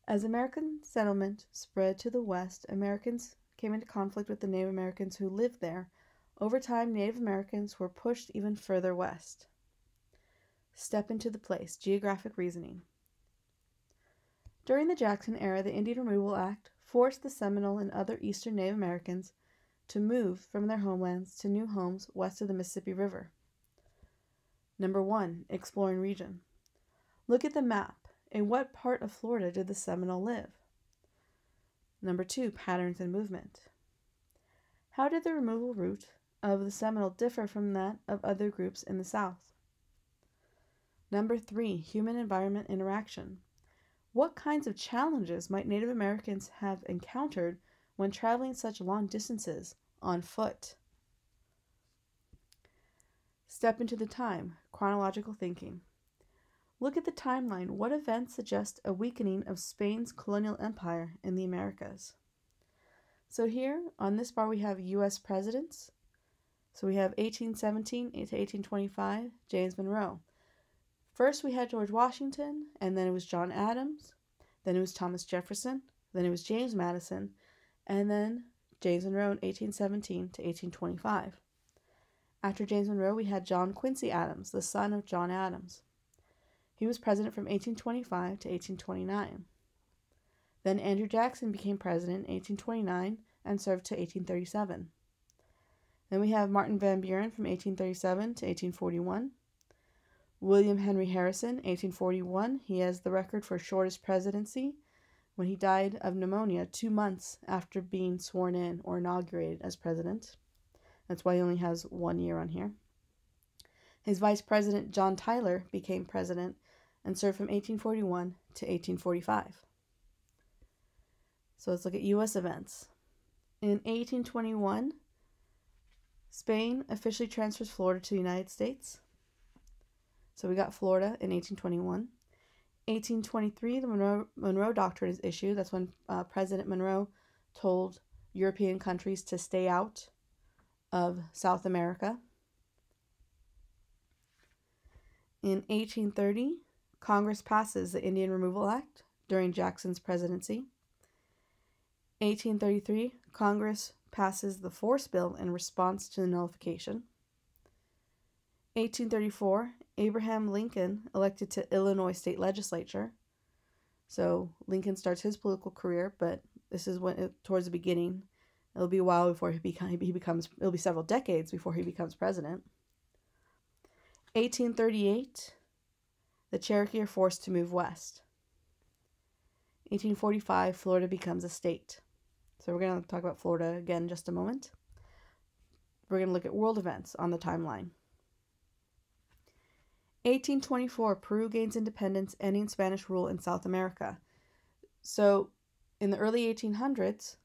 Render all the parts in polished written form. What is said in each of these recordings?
As American settlement spread to the west, Americans came into conflict with the Native Americans who lived there. Over time, Native Americans were pushed even further west. Step into the place. Geographic reasoning. During the Jackson era, the Indian Removal Act forced the Seminole and other eastern Native Americans to move from their homelands to new homes west of the Mississippi River. Number 1. Exploring region. Look at the map. In what part of Florida did the Seminole live? Number 2. Patterns and movement. How did the removal route of the Seminole differ from that of other groups in the South? Number 3. Human-environment interaction. What kinds of challenges might Native Americans have encountered when traveling such long distances on foot? Step into the time. Chronological thinking. Look at the timeline. What events suggest a weakening of Spain's colonial empire in the Americas? So here on this bar we have U.S. presidents. So we have 1817 to 1825, James Monroe. First we had George Washington, and then it was John Adams, then it was Thomas Jefferson, then it was James Madison, and then James Monroe in 1817 to 1825. After James Monroe we had John Quincy Adams, the son of John Adams. He was president from 1825 to 1829. Then Andrew Jackson became president in 1829 and served to 1837. Then we have Martin Van Buren from 1837 to 1841. William Henry Harrison, 1841. He has the record for shortest presidency when he died of pneumonia 2 months after being sworn in or inaugurated as president. That's why he only has 1 year on here. His vice president, John Tyler, became president and served from 1841 to 1845. So let's look at U.S. events. In 1821, Spain officially transfers Florida to the United States. So we got Florida in 1821. 1823, the Monroe Doctrine is issued. That's when President Monroe told European countries to stay out of South America. In 1830, Congress passes the Indian Removal Act during Jackson's presidency. 1833, Congress passes the Force Bill in response to the nullification. 1834, Abraham Lincoln elected to Illinois State Legislature. So Lincoln starts his political career, but this is when towards the beginning. It'll be a while before he becomes. It'll be several decades before he becomes president. 1838, the Cherokee are forced to move west. 1845, Florida becomes a state. So we're going to talk about Florida again in just a moment. We're going to look at world events on the timeline. 1824, Peru gains independence, ending Spanish rule in South America. So in the early 1800s,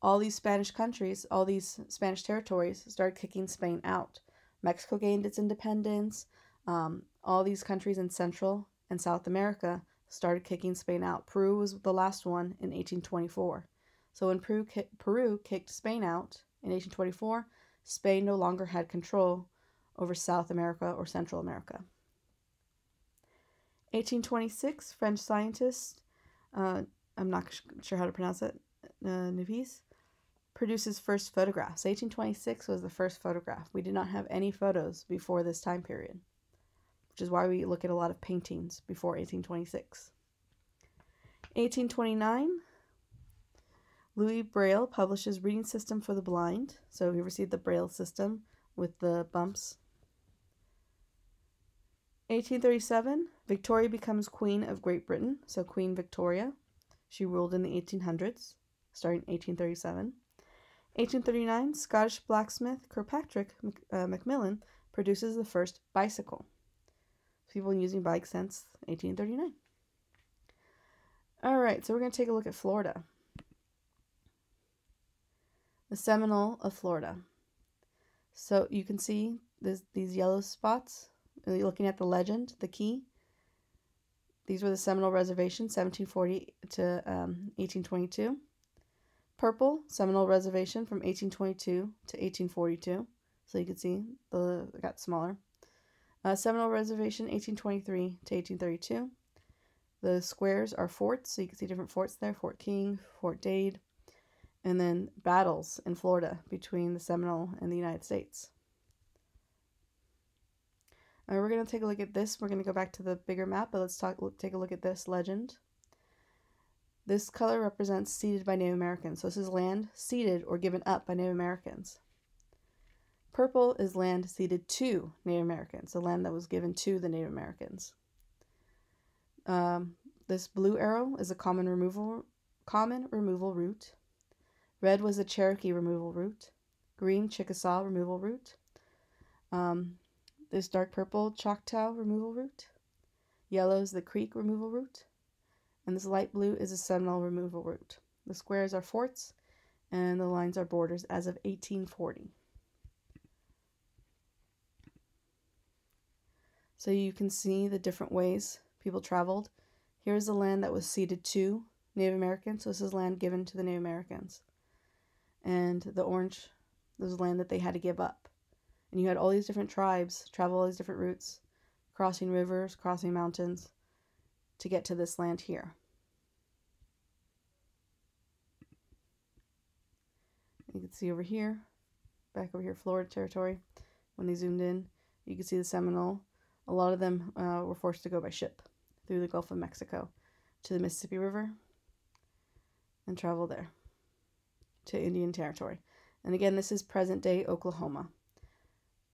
all these Spanish countries, all these Spanish territories started kicking Spain out. Mexico gained its independence. All these countries in Central and South America started kicking Spain out. Peru was the last one in 1824. So when Peru kicked Spain out in 1824, Spain no longer had control over South America or Central America. 1826, French scientist, I'm not sure how to pronounce it, Navise, produces first photographs. 1826 was the first photograph. We did not have any photos before this time period, which is why we look at a lot of paintings before 1826. 1829, Louis Braille publishes Reading System for the Blind. So he received the Braille system with the bumps. 1837, Victoria becomes Queen of Great Britain. So Queen Victoria. She ruled in the 1800s, starting in 1837. 1839, Scottish blacksmith Kirkpatrick Macmillan produces the first bicycle. People using bikes since 1839. All right, so we're going to take a look at Florida. The Seminole of Florida. So you can see these yellow spots. You're looking at the legend, the key. These were the Seminole Reservation, 1740 to 1822. Purple, Seminole Reservation from 1822 to 1842. So you can see it got smaller. Seminole Reservation, 1823 to 1832. The squares are forts, so you can see different forts there: Fort King, Fort Dade, and then battles in Florida between the Seminole and the United States. We're going to take a look at this. We're going to go back to the bigger map, but let's take a look at this legend. This color represents ceded by Native Americans. So this is land ceded or given up by Native Americans. Purple is land ceded to Native Americans, the land that was given to the Native Americans. This blue arrow is a common removal route. Red was a Cherokee removal route. Green, Chickasaw removal route. This dark purple, Choctaw removal route. Yellow is the Creek removal route. And this light blue is a Seminole removal route. The squares are forts, and the lines are borders as of 1840. So you can see the different ways people traveled. Here's the land that was ceded to Native Americans. So this is land given to the Native Americans. And the orange, this is land that they had to give up. And you had all these different tribes travel all these different routes, crossing rivers, crossing mountains to get to this land here. You can see over here, back over here, Florida territory, when they zoomed in, you can see the Seminole. A lot of them were forced to go by ship through the Gulf of Mexico to the Mississippi River and travel there to Indian Territory. And again, this is present-day Oklahoma.